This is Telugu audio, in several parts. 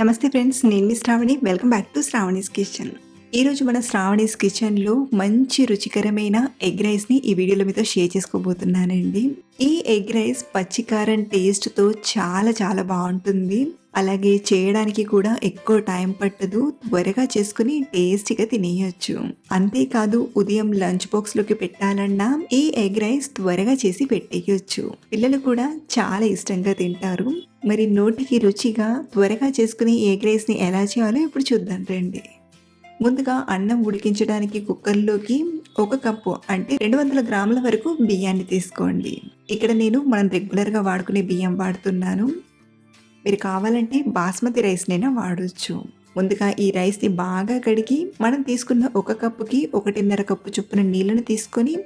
నమస్తే ఫ్రెండ్స్, నేను మీ Shravani. Welcome back to Shravani's kitchen. ఈరోజు మన శ్రావణీస్ కిచెన్లో మంచి రుచికరమైన ఎగ్ రైస్ని ఈ వీడియోలో మీతో షేర్ చేసుకోబోతున్నానండి. ఈ ఎగ్ రైస్ పచ్చికారం టేస్ట్తో చాలా చాలా బాగుంటుంది. అలాగే చేయడానికి కూడా ఎక్కువ టైం పట్టదు, త్వరగా చేసుకుని టేస్టీగా తినేయచ్చు. అంతేకాదు ఉదయం లంచ్ బాక్స్లోకి పెట్టాలన్నా ఈ ఎగ్ రైస్ త్వరగా చేసి పెట్టేయచ్చు. పిల్లలు కూడా చాలా ఇష్టంగా తింటారు. మరి నోటికి రుచిగా త్వరగా చేసుకుని ఎగ్ రైస్ని ఎలా చేయాలో ఇప్పుడు చూద్దాం రండి. ముందుగా అన్నం ఉడికించడానికి కుక్కర్లోకి 1 కప్పు అంటే 200 గ్రాముల వరకు బియ్యాన్ని తీసుకోండి. ఇక్కడ నేను మనం రెగ్యులర్గా వాడుకునే బియ్యం వాడుతున్నాను. మీరు కావాలంటే బాస్మతి రైస్నైనా వాడచ్చు. ముందుగా ఈ రైస్ని బాగా కడిగి మనం తీసుకున్న 1 కప్పుకి 1.5 కప్పు చొప్పున నీళ్ళని తీసుకొని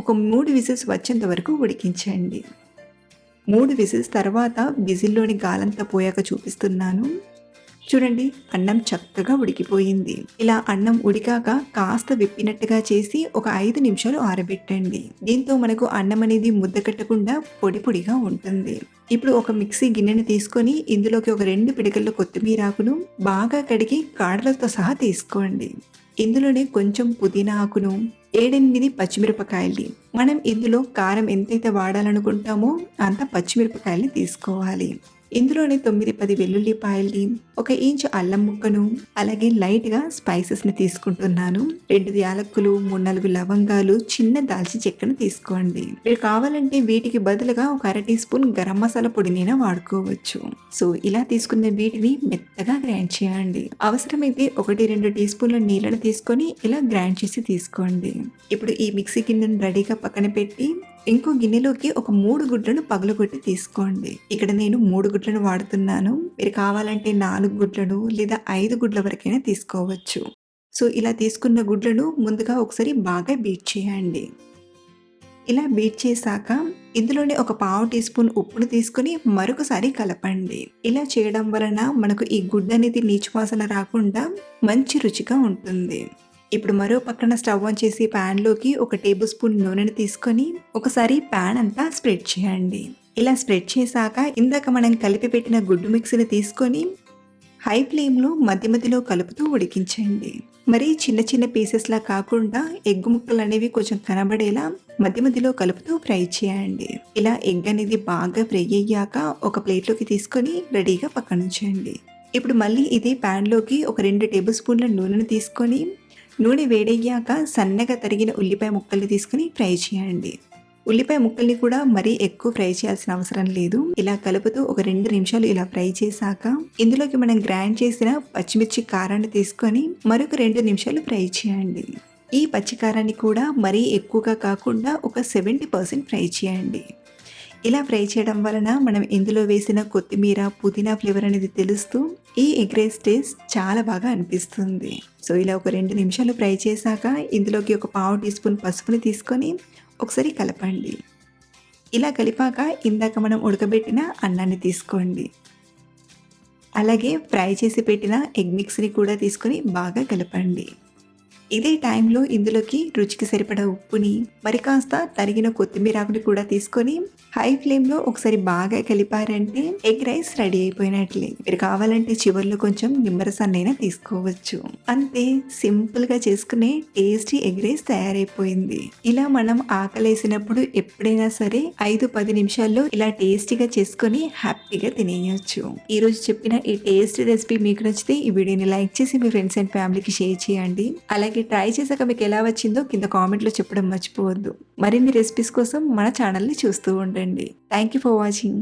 ఒక 3 విజిల్స్ వచ్చేంత వరకు ఉడికించండి. 3 విజిల్స్ తర్వాత విజిల్లోని గాలంతా పోయాక చూపిస్తున్నాను. చూడండి, అన్నం చక్కగా ఉడికిపోయింది. ఇలా అన్నం ఉడికాక కాస్త విప్పినట్టుగా చేసి ఒక 5 నిమిషాలు ఆరబెట్టండి. దీంతో మనకు అన్నం అనేది ముద్ద కట్టకుండా పొడి పొడిగా ఉంటుంది. ఇప్పుడు ఒక మిక్సీ గిన్నెని తీసుకొని ఇందులోకి ఒక 2 పిడికల కొత్తిమీర ఆకును బాగా కడిగి కాడలతో సహా తీసుకోండి. ఇందులోనే కొంచెం పుదీనా ఆకును, 7-8 పచ్చిమిరపకాయలు. మనం ఇందులో కారం ఎంతైతే వాడాలనుకుంటామో అంత పచ్చిమిరపకాయలు తీసుకోవాలి. ఇందులోనే 9-10 వెల్లుల్లిపాయల్ని, 1 ఇంచు అల్లం ముక్కను, అలాగే లైట్గా స్పైసెస్ని తీసుకుంటున్నాను. 2 యాలక్కులు, 3-4 లవంగాలు, చిన్న దాల్చిన చెక్కను తీసుకోండి. మీరు కావాలంటే వీటికి బదులుగా ఒక 1/2 టీ స్పూన్ గరం మసాలా పొడినైనా వాడుకోవచ్చు. సో ఇలా తీసుకున్న వీటిని మెత్తగా గ్రైండ్ చేయండి. అవసరమైతే 1-2 టీ స్పూన్ల నీళ్ళని తీసుకొని ఇలా గ్రైండ్ చేసి తీసుకోండి. ఇప్పుడు ఈ మిక్సీ గిన్నెను రెడీగా పక్కన పెట్టి ఇంకో గిన్నెలోకి ఒక 3 గుడ్లను పగలగొట్టి తీసుకోండి. ఇక్కడ నేను 3 గుడ్లను వాడుతున్నాను. మీరు కావాలంటే 4 గుడ్లను లేదా 5 గుడ్ల వరకైనా తీసుకోవచ్చు. సో ఇలా తీసుకున్న గుడ్లను ముందుగా ఒకసారి బాగా బీట్ చేయండి. ఇలా బీట్ చేశాక ఇందులోనే ఒక 1/2 టీ స్పూన్ ఉప్పును తీసుకుని మరొకసారి కలపండి. ఇలా చేయడం వలన మనకు ఈ గుడ్డు అనేది నీచు వాసన రాకుండా మంచి రుచిగా ఉంటుంది. ఇప్పుడు మరో పక్కన స్టవ్ ఆన్ చేసి ప్యాన్లోకి 1 టేబుల్ స్పూన్ నూనెను తీసుకొని ఒకసారి ప్యాన్ అంతా స్ప్రెడ్ చేయండి. ఇలా స్ప్రెడ్ చేశాక ఇందాక మనం కలిపి పెట్టిన గుడ్డు మిక్స్ని తీసుకొని హై ఫ్లేమ్లో మధ్య మధ్యలో కలుపుతూ ఉడికించండి. మరి చిన్న చిన్న పీసెస్లా కాకుండా ఎగ్ ముక్కలు అనేవి కొంచెం కనబడేలా మధ్య మధ్యలో కలుపుతూ ఫ్రై చేయండి. ఇలా ఎగ్ అనేది బాగా ఫ్రై అయ్యాక ఒక ప్లేట్లోకి తీసుకొని రెడీగా పక్కన ఉంచండి. ఇప్పుడు మళ్ళీ ఇదే ప్యాన్లోకి ఒక 2 టేబుల్ స్పూన్ల నూనెను తీసుకొని నూనె వేడయ్యాక సన్నగా తరిగిన ఉల్లిపాయ ముక్కల్ని తీసుకుని ఫ్రై చేయండి. ఉల్లిపాయ ముక్కల్ని కూడా మరీ ఎక్కువ ఫ్రై చేయాల్సిన అవసరం లేదు. ఇలా కలుపుతూ ఒక 2 నిమిషాలు ఇలా ఫ్రై చేశాక ఇందులోకి మనం గ్రైండ్ చేసిన పచ్చిమిర్చి కారాన్ని తీసుకొని మరొక 2 నిమిషాలు ఫ్రై చేయండి. ఈ పచ్చికారాన్ని కూడా మరీ ఎక్కువగా కాకుండా ఒక 70% ఫ్రై చేయండి. ఇలా ఫ్రై చేయడం వలన మనం ఇందులో వేసిన కొత్తిమీర, పుదీనా ఫ్లేవర్ అనేది తెలుస్తూ ఈ ఎగ్ రైస్ టేస్ట్ చాలా బాగా అనిపిస్తుంది. సో ఇలా ఒక 2 నిమిషాలు ఫ్రై చేశాక ఇందులోకి ఒక 1/2 టీ స్పూన్ పసుపుని తీసుకొని ఒకసారి కలపండి. ఇలా కలిపాక ఇందాక మనం ఉడకబెట్టిన అన్నాన్ని తీసుకోండి. అలాగే ఫ్రై చేసి పెట్టిన ఎగ్ మిక్స్ని కూడా తీసుకొని బాగా కలపండి. ఇదే టైంలో ఇందులోకి రుచికి సరిపడా ఉప్పుని, మరి కాస్త తరిగిన కొత్తిమీర ఆకుని కూడా తీసుకొని హై ఫ్లేమ్లో ఒకసారి బాగా కలిపారంటే ఎగ్ రైస్ రెడీ అయిపోయినట్లే. మీరు కావాలంటే చివరిలో కొంచెం నిమ్మరసాన్నైనా తీసుకోవచ్చు. అంతే, సింపుల్గా చేసుకునే టేస్టీ ఎగ్ రైస్ తయారైపోయింది. ఇలా మనం ఆకలేసినప్పుడు ఎప్పుడైనా సరే 5-10 నిమిషాల్లో ఇలా టేస్టీగా చేసుకొని హ్యాపీగా తినేయచ్చు. ఈరోజు చెప్పిన ఈ టేస్టీ రెసిపీ మీకు నచ్చితే ఈ వీడియోని లైక్ చేసి మీ ఫ్రెండ్స్ అండ్ ఫ్యామిలీకి షేర్ చేయండి. అలాగే ట్రై చేశాక మీకు ఎలా వచ్చిందో కింద కామెంట్లో చెప్పడం మర్చిపోవద్దు. మరిన్ని రెసిపీస్ కోసం మన ఛానల్ని చూస్తూ ఉండండి. Thank you for watching.